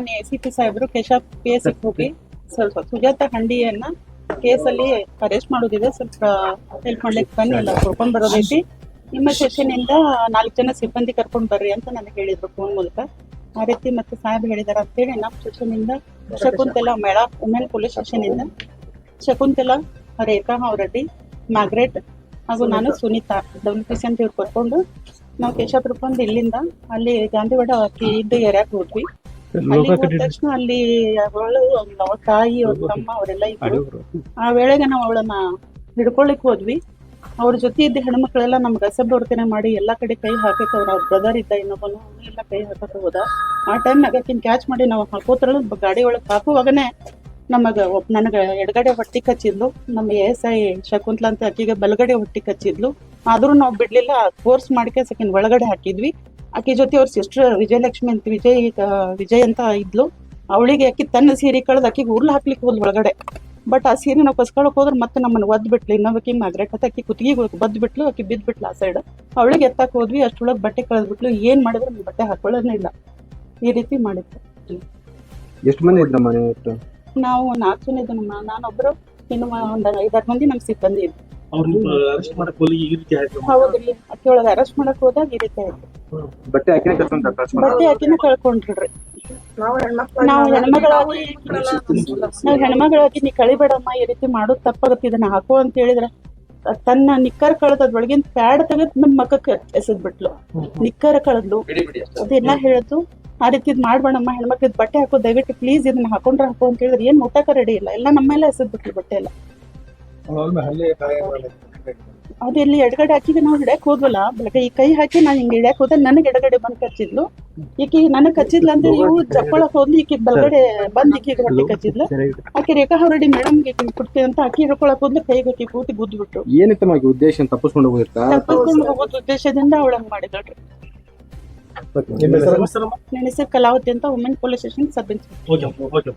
ಮಾನ್ಯ ACP ಸಾಹೇಬರು Keshav PS ಹೋಗಿ ಸ್ವಲ್ಪ ಸುಜಾತ ಹಂಡಿಯನ್ನ ಕೇಸಲ್ಲಿ ಅರೆಸ್ಟ್ ಮಾಡೋದಿದೆ, ಸ್ವಲ್ಪ ಹೆಲ್ಪ್ ಮಾಡ್ಲಿಕ್ಕೆ ಬನ್ನಿ, ಎಲ್ಲ ಕರ್ಕೊಂಡ್ ಬರೋದೈತಿ. ನಿಮ್ಮ ಸೆಷನ್ ಇಂದ 4 ಜನ ಸಿಬ್ಬಂದಿ ಕರ್ಕೊಂಡ್ ಬರ್ರಿ ಅಂತ ನನಗೆ ಹೇಳಿದ್ರು ಫೋನ್ ಮೂಲಕ. ಆ ರೀತಿ ಮತ್ತೆ ಸಾಹೇಬ್ ಹೇಳಿದಾರೆ ಅಂತೇಳಿ ನಮ್ಮ ಸೆಷನ್ ಇಂದ ಶಕುಂತಲಾ ಮೇಳಾ ವುಮೆನ್ ಪೊಲೀಸ್ ಸ್ಟೇಷನ್ ಇಂದ ಶಕುಂತಲಾ, ರೇಖಾ ರೆಡ್ಡಿ, ಮಾರ್ಗ್ರೆಟ್ ಹಾಗೂ ನಾನು ಸುನೀತಾ WPC ಅಂತ ಇವ್ರು ಕರ್ಕೊಂಡು ನಾವು ಕೇಶಾಪುರ ಬಂದು ಇಲ್ಲಿಂದ ಅಲ್ಲಿ ಗಾಂಧಿವಾಡ ಇದ್ದ ಏರಿಯಾಕ್ ಹೋದ್ವಿ. ಅಲ್ಲಿ ಹೋದ ತಕ್ಷಣ ಅಲ್ಲಿ ಅವಳು ಅವ್ಳ ತಾಯಿ ಅವ್ರ ತಮ್ಮ ಅವರೆಲ್ಲ ಇದ್ರು. ಆ ವೇಳೆಗೆ ನಾವು ಅವಳನ್ನ ಹಿಡ್ಕೊಳಿಕ್ ಹೋದ್ವಿ. ಅವ್ರ ಜೊತೆ ಇದ್ದ ಹೆಣ್ಮಕ್ಳೆಲ್ಲ ನಮ್ಗೆ ಅಸಭ್ಯವರ್ತನೆ ಮಾಡಿ ಎಲ್ಲಾ ಕಡೆ ಕೈ ಹಾಕಕ್ಕೆ, ಅವ್ರ ಬ್ರದರ್ ಇದ್ದ ಇನ್ನೊಬ್ಬನು ಎಲ್ಲ ಕೈ ಹಾಕಕ್ಕೆ ಹೋದ. ಆ ಟೈಮ್ನಾಗ ಆಕಿನ್ ಕ್ಯಾಚ್ ಮಾಡಿ ನಾವು ಹಾಕೋತ್ರ ಗಾಡಿ ಒಳಗೆ ಹಾಕುವಾಗನೆ ನನಗ ಎಡಗಡೆ ಹೊಟ್ಟಿ ಕಚ್ಚಿದ್ಲು. ನಮ್ಮ ASI ಶಕುಂತ್ಲಾ ಅಂತ ಆಕಿಗೆ ಬಲಗಡೆ ಹೊಟ್ಟಿ ಕಚ್ಚಿದ್ಲು. ಆದ್ರೂ ನಾವು ಬಿಡ್ಲಿಲ್ಲ, ಫೋರ್ಸ್ ಮಾಡಿಕೆ ಸಕಿನ್ ಒಳಗಡೆ ಹಾಕಿದ್ವಿ. ಆಕಿ ಜೊತೆ ಅವ್ರ ಸಿಸ್ಟರ್ ವಿಜಯಲಕ್ಷ್ಮಿ ಅಂತ ವಿಜಯ್ ಅಂತ ಇದ್ಲು. ಅವಳಿಗೆ ಆಕಿ ತನ್ನ ಸೀರೆ ಕಳೆದು ಆಕಿಗೆ ಉರ್ಲು ಹಾಕ್ಲಿಕ್ಕೆ ಹೋದ್ ಒಳಗಡೆ. ಬಟ್ ಆ ಸೀರೆ ನಾವು ಕಸ್ಕೊಳಕ್ ಹೋದ್ರೆ ಮತ್ತೆ ನಮ್ಮನ್ನ ಒದ್ ಬಿಟ್ಲು. ಇನ್ನೊಬ್ಬಕಿ ಮಾಗ್ರೆಟ್ ಅಂತ ಆಕಿ ಕುತ್ತಿಗೆ ಬದ್ ಬಿಟ್ಲು, ಆಕಿ ಬಿದ್ ಬಿಟ್ಲು ಆ ಸೈಡ್. ಅವಳಿಗೆ ಎತ್ತಾಕ್ ಹೋದ್ವಿ, ಅಷ್ಟೊಳಗೆ ಬಟ್ಟೆ ಕಳೆದ್ಬಿಟ್ಲು. ಏನ್ ಮಾಡಿದ್ರು ನಮ್ ಬಟ್ಟೆ ಹಾಕೊಳ್ಳೋದೇ ಇಲ್ಲ. ಈ ರೀತಿ ಮಾಡಿದ್ರು. ಎಷ್ಟು ಮಂದಿ ಇದ್ರಮ್ಮ ನೀವು? ನಾವು 4 ಜನ ಇದ್ದ ನಮ್ಮ, ನಾನೊಬ್ರು, ಇನ್ನು ಒಂದ್ 5-6 ಮಂದಿ ನಮ್ ಸಿಬ್ಬಂದಿ ಇದ್ರು. ಹೌದ್ರಿ, ಅಕ್ಕಿ ಒಳಗೆ ಅರೆಸ್ಟ್ ಮಾಡಕ್ ಹೋದಾಗ ಈ ರೀತಿ ಆಯ್ತು. ಬಟ್ಟೆ ಹಾಕಿನ ಕಳ್ಕೊಂಡ್ರಿ. ನಾವು ಹೆಣ್ಮಗಳಾಗಿ ನೀ ಕಳಿಬೇಡಮ್ಮ, ಈ ರೀತಿ ಮಾಡೋದು ತಪ್ಪಾಗತ್ತೆ, ಇದನ್ನ ಹಾಕೋ ಅಂತ ಹೇಳಿದ್ರೆ ತನ್ನ ನಿಕ್ಕರ್ ಕಳೆದ ಅದ್ರೊಳಗಿನ ಪ್ಯಾಡ್ ತೆಗೆದ್ ನಮ್ ಮಕ್ಕಕ್ಕೆ ಎಸೆದ್ ಬಿಟ್ಲು. ನಿಕ್ಕರ್ ಕಳೆದ್ಲು, ಅದೆಲ್ಲ ಹೇಳಿದ್ರು. ಆ ರೀತಿ ಮಾಡ್ಬೇಡಮ್ಮ, ಹೆಣ್ಮಕ್ಳಿದ್ ಬಟ್ಟೆ ಹಾಕೋ, ದಯವಿಟ್ಟು ಪ್ಲೀಸ್ ಇದನ್ನ ಹಾಕೊಂಡ್ರೆ ಹಾಕೋ ಅಂತ ಹೇಳಿದ್ರೆ ಏನ್ ಮುಟ್ಟಕ ರೆಡಿ ಇಲ್ಲ, ಎಲ್ಲ ನಮ್ಮೆಲ್ಲ ಎಸೆದ್ ಬಿಟ್ಲು ಬಟ್ಟೆ ಎಲ್ಲ. ಅದೆಲ್ಲಿ ಎಡಗಡೆ ಹಾಕಿಗೆ ನಾವು ಹಿಡ್ಯಾಕ್ ಹೋದ್ವಲ್ಲ, ಬೆಳಗ್ಗೆ ಈ ಕೈ ಹಾಕಿ ನಾನು ಹಿಂಗ್ ಹಿಡ್ಯಾಕ್ ಹೋದ, ನನಗ್ ಎಡಗಡೆ ಬಂದ್ ಕಚ್ಚಿದ್ಲು. ಈಕಿ ನನಗ್ ಕಚ್ಚಿದ್ಲ ಅಂತ ಇವು ಜಕ್ಕೊಳಕ್ ಹೋದ್ಲು, ಈಕಿ ಬಲಗಡೆ ಬಂದ್ ಈಕಿಗೆ ಹೊಟ್ಟೆ ಕಚ್ಚಿದ್ಲು. ಆಕಿ ರೇಖಾ ರೆಡ್ಡಿ ಮೇಡಮ್ಗೆ ಕೊಡ್ತೀವಿ ಅಂತ ಆಕಿ ಹಿಡ್ಕೊಳಕ್ ಹೋದ್ಲು, ಕೈಗೆ ಆಕಿ ಕೂತಿ ಗುದ್ದು ಬಿಟ್ರು. ಏನಿತ್ತಮ್ಮ ಉದ್ದೇಶ? ತಪ್ಪಿಸ್ಕೊಂಡು ಹೋಗೋದ್ ಉದ್ದೇಶದಿಂದ ಅವಳಂಗ್ ಮಾಡಿದ್ರಿ. ನನ್ನ ಹೆಸರು ಕಲಾವತಿ ಅಂತ, women police station sub inspector.